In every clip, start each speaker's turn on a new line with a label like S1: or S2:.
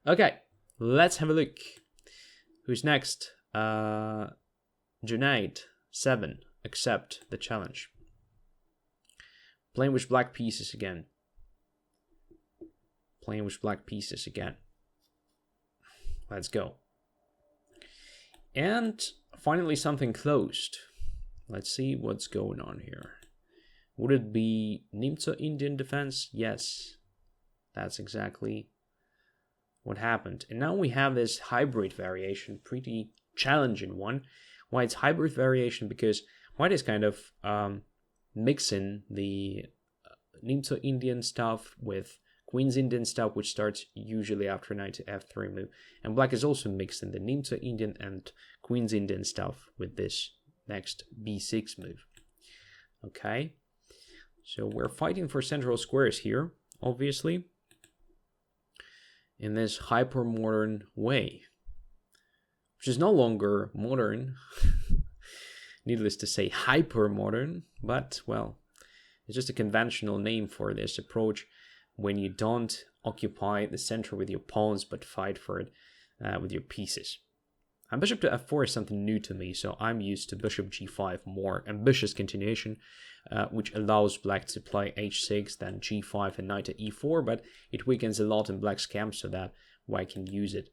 S1: Okay, let's have a look. Who's next? Junaid, 7. Accept the challenge. Playing with black pieces again. Playing with black pieces again. Let's go. And finally something closed. Let's see what's going on here. Would it be Nimzo-Indian Defense? Yes. That's exactly what happened. And now we have this hybrid variation, pretty challenging one. Why it's hybrid variation? Because white is kind of mixing the Nimzo-Indian stuff with Queen's Indian stuff, which starts usually after knight to f3 move. And black is also mixing the Nimzo-Indian and Queen's Indian stuff with this next b6 move. Okay, so we're fighting for central squares here, obviously, in this hyper-modern way, which is no longer modern, needless to say hyper-modern, but, well, it's just a conventional name for this approach when you don't occupy the center with your pawns, but fight for it with your pieces. And bishop to f4 is something new to me, so I'm used to bishop g5, more ambitious continuation, which allows black to play h6, then g5 and knight to e4, but it weakens a lot in black's camp, so that white can use it.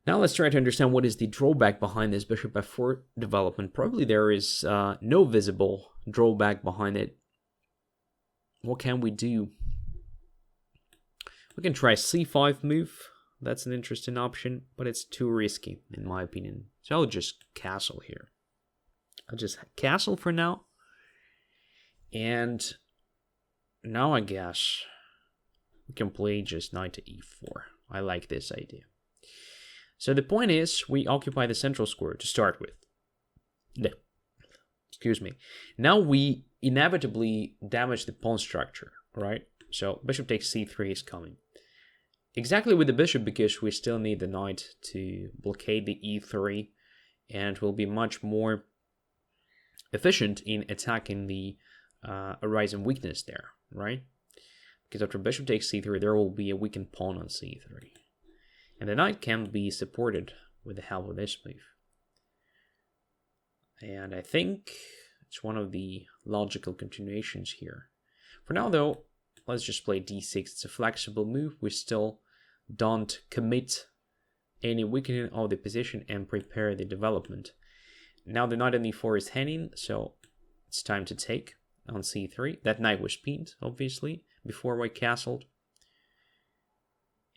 S1: Now let's try to understand what is the drawback behind this bishop f4 development. Probably there is no visible drawback behind it. What can we do? We can try c5 move. That's an interesting option, but it's too risky, in my opinion. So I'll just castle here. I'll just castle for now. And now I guess we can play just knight to e4. I like this idea. So the point is, we occupy the central square to start with. No. Excuse me. Now we inevitably damage the pawn structure, right? So bishop takes c3 is coming. Exactly with the bishop, because we still need the knight to blockade the e3, and will be much more efficient in attacking the arising weakness there, right? Because after bishop takes c3, there will be a weakened pawn on c3. And the knight can be supported with the help of this move. And I think it's one of the logical continuations here. For now, though, let's just play d6. It's a flexible move. We still don't commit any weakening of the position and prepare the development. Now the knight on e4 is hanging, so it's time to take on c3. That knight was pinned, obviously, before white castled.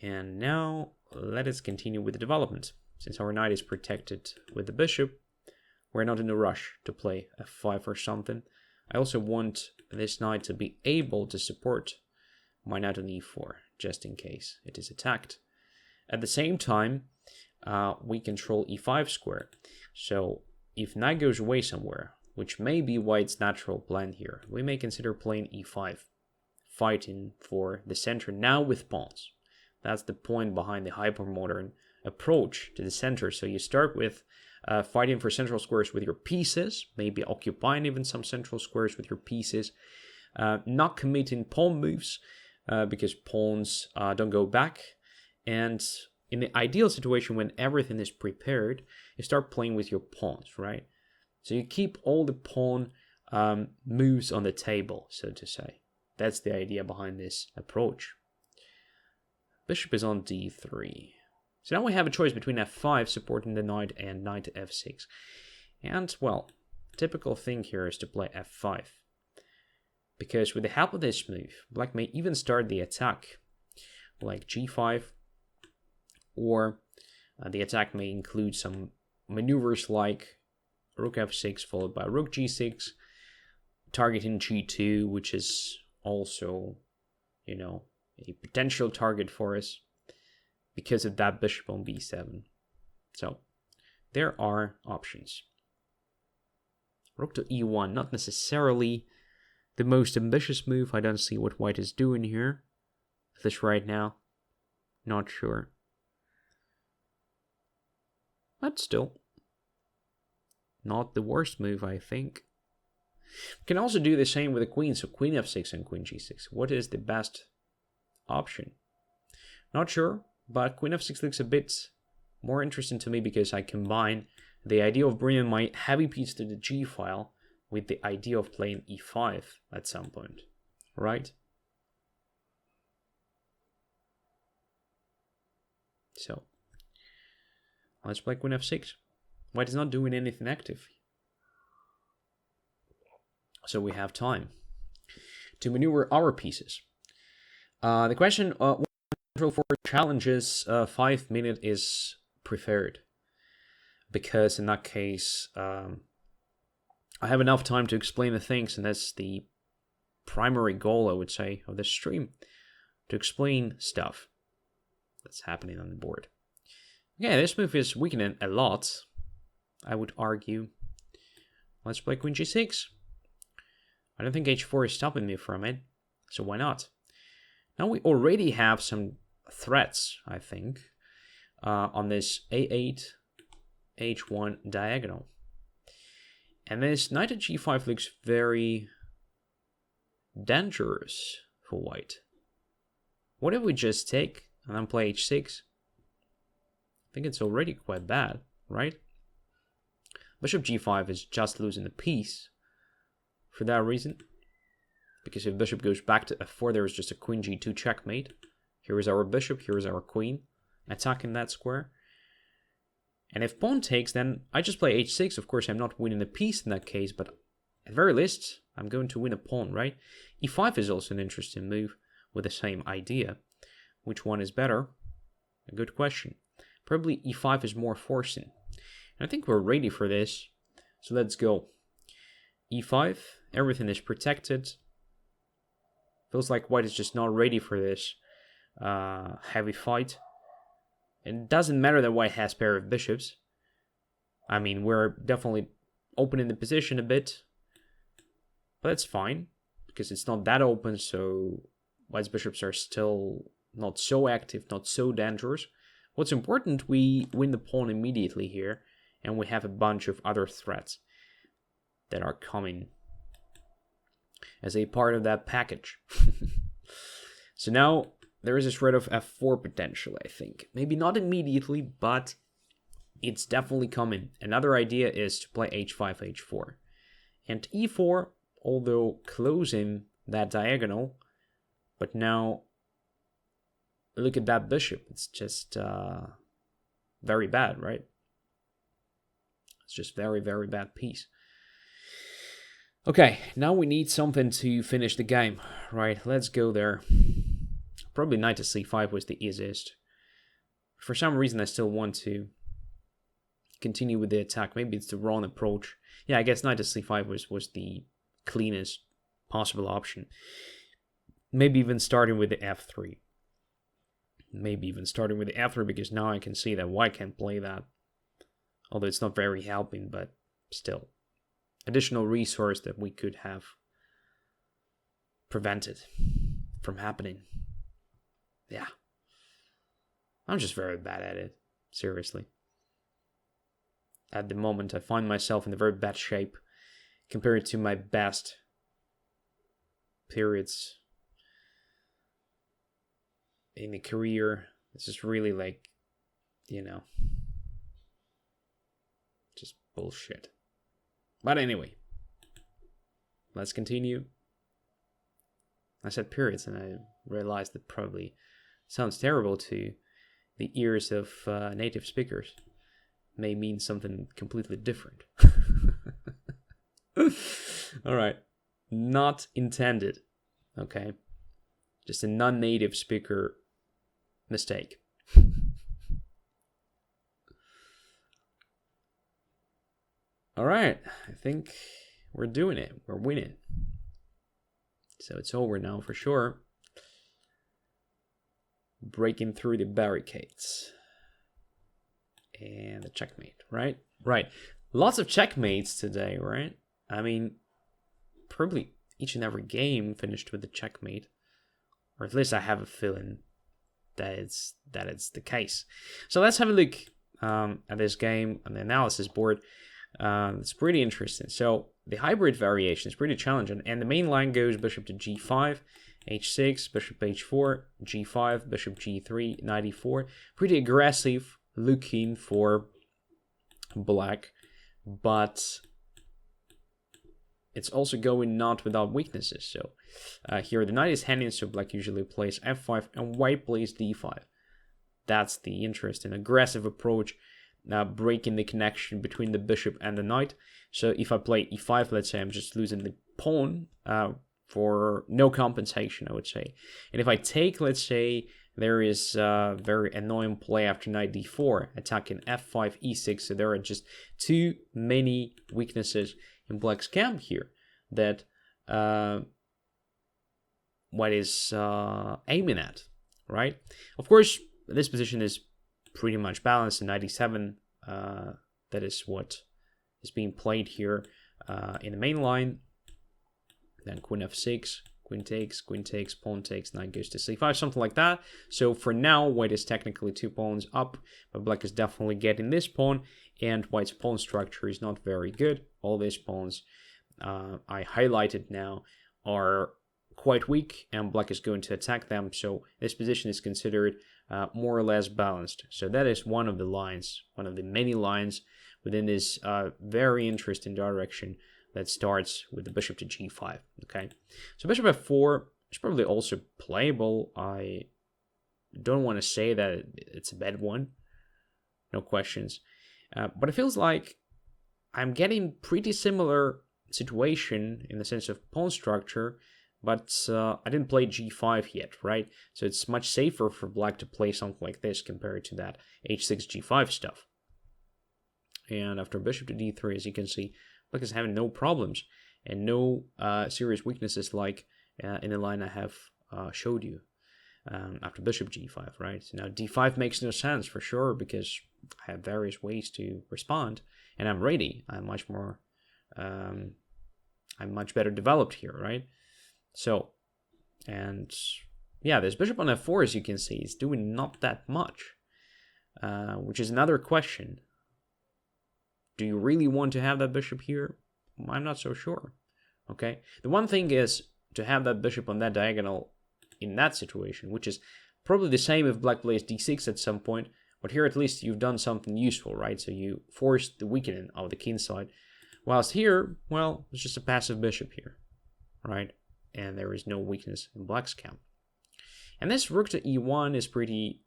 S1: And now let us continue with the development. Since our knight is protected with the bishop, we're not in a rush to play f5 or something. I also want this knight to be able to support my knight on e4, just in case it is attacked. At the same time, we control e5 square. So if knight goes away somewhere, which may be white's natural plan here, we may consider playing e5, fighting for the center now with pawns. That's the point behind the hypermodern approach to the center. So you start with fighting for central squares with your pieces, maybe occupying even some central squares with your pieces, not committing pawn moves, because pawns don't go back. And in the ideal situation, when everything is prepared, you start playing with your pawns, right? So you keep all the pawn moves on the table, so to say. That's the idea behind this approach. Bishop is on d3. So now we have a choice between f5, supporting the knight, and knight to f6. And, well, typical thing here is to play f5. Because with the help of this move, black may even start the attack, like g5, or the attack may include some maneuvers like rook f6 followed by rook g6, targeting g2, which is also, you know, a potential target for us because of that bishop on b7. So there are options. Rook to e1, not necessarily the most ambitious move. I don't see what white is doing here, at least right now. Not sure. But still, not the worst move, I think. We can also do the same with the queen, so queen f6 and queen g6. What is the best option? Not sure. but queen f6 looks a bit more interesting to me because I combine the idea of bringing my heavy piece to the g file with the idea of playing e5 at some point, right? So, let's play queen f6. White is not doing anything active. So we have time to maneuver our pieces. The question, for challenges, 5 minutes is preferred. Because in that case, I have enough time to explain the things, and that's the primary goal, I would say, of this stream. To explain stuff that's happening on the board. Okay, this move is weakening a lot, I would argue. Let's play queen g6. I don't think h4 is stopping me from it, so why not? Now we already have some threats, I think, on this a8, h1 diagonal. And this knight at g5 looks very dangerous for white. What if we just take and then play h6? I think it's already quite bad, right? Bishop g5 is just losing the piece for that reason. Because if bishop goes back to f4, there is just a queen g2 checkmate. Here is our bishop, here is our queen, attacking that square. And if pawn takes, then I just play h6. Of course, I'm not winning the piece in that case, but at very least, I'm going to win a pawn, right? e5 is also an interesting move with the same idea. Which one is better? A good question. Probably e5 is more forcing. And I think we're ready for this. So let's go. e5, everything is protected. Feels like white is just not ready for this heavy fight. It doesn't matter that white has pair of bishops. I mean, we're definitely opening the position a bit. But that's fine, because it's not that open, so white's bishops are still not so active, not so dangerous. What's important, we win the pawn immediately here, and we have a bunch of other threats that are coming as a part of that package. So now there is a threat of f4 potential, I think. Maybe not immediately, but it's definitely coming. Another idea is to play h5, h4. And e4, although closing that diagonal, but now look at that bishop. It's just very bad, right? It's just very, very bad piece. Okay, now we need something to finish the game, right? Let's go there. Probably knight to c5 was the easiest. For some reason, I still want to continue with the attack. Maybe it's the wrong approach. Yeah, I guess knight to c5 was the cleanest possible option. Maybe even starting with the f3. Maybe even starting with the f3, because now I can see that white can play that. Although it's not very helping, but still. Additional resource that we could have prevented from happening. Yeah. I'm just very bad at it. Seriously. At the moment, I find myself in a very bad shape compared to my best periods in the career. This is really like, you know, just bullshit. But anyway, let's continue. I said periods, and I realized that probably sounds terrible to the ears of native speakers. May mean something completely different. All right. Not intended. Okay. Just a non-native speaker mistake. All right. I think we're doing it. We're winning. So it's over now for sure. Breaking through the barricades. And the checkmate, right? Right. Lots of checkmates today, right? I mean, probably each and every game finished with the checkmate. Or at least I have a feeling that it's the case. So let's have a look at this game on the analysis board. It's pretty interesting. So the hybrid variation is pretty challenging. And the main line goes bishop to g5. h6, bishop h4, g5, bishop g3, knight e4. Pretty aggressive looking for black, but it's also going not without weaknesses. So here the knight is hanging, so black usually plays f5 and white plays d5. That's the interesting aggressive approach, breaking the connection between the bishop and the knight. So if I play e5, let's say, I'm just losing the pawn for no compensation, I would say. And if I take, let's say, there is a very annoying play after knight d4, attacking f5, e6, so there are just too many weaknesses in black's camp here that white is aiming at, right? Of course, this position is pretty much balanced in 97. That is what is being played here in the main line. Then queen f6, queen takes, pawn takes, knight goes to c5, something like that. So for now, white is technically 2 pawns up, but black is definitely getting this pawn, and white's pawn structure is not very good. All these pawns I highlighted now are quite weak, and black is going to attack them, so this position is considered more or less balanced. So that is one of the lines, one of the many lines within this very interesting direction that starts with the bishop to g5, okay? So bishop f4 is probably also playable. I don't want to say that it's a bad one, no questions. But it feels like I'm getting pretty similar situation in the sense of pawn structure, but I didn't play g5 yet, right? So it's much safer for black to play something like this compared to that h6, g5 stuff. And after bishop to d3, as you can see, black is having no problems and no serious weaknesses like in the line I have showed you after bishop g5, right? So now d5 makes no sense for sure because I have various ways to respond, and I'm ready. I'm much better developed here, right? So, and yeah, this bishop on f4, as you can see, is doing not that much, which is another question. Do you really want to have that bishop here? I'm not so sure, okay? The one thing is to have that bishop on that diagonal in that situation, which is probably the same if black plays d6 at some point, but here at least you've done something useful, right? So you forced the weakening of the king side. Whilst here, well, it's just a passive bishop here, right? And there is no weakness in black's camp. And this rook to e1 is pretty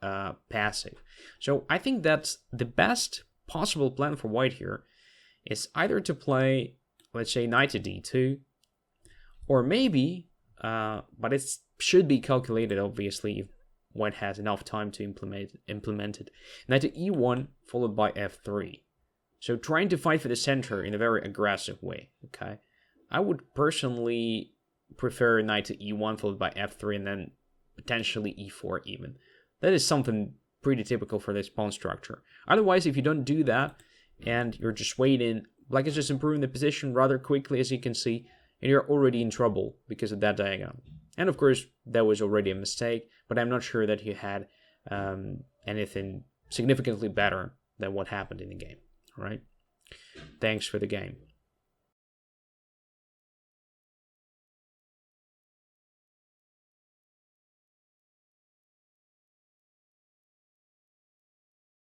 S1: passive. So I think that the best possible plan for white here is either to play, let's say, knight to d2, or maybe, but it should be calculated, obviously, if white has enough time to implement it, knight to e1 followed by f3. So trying to fight for the center in a very aggressive way, okay? I would personally prefer knight to e1 followed by f3 and then potentially e4 even. That is something pretty typical for this pawn structure. Otherwise, if you don't do that and you're just waiting, black is just improving the position rather quickly, as you can see, and you're already in trouble because of that diagonal. And of course, that was already a mistake, but I'm not sure that you had anything significantly better than what happened in the game. All right? Thanks for the game.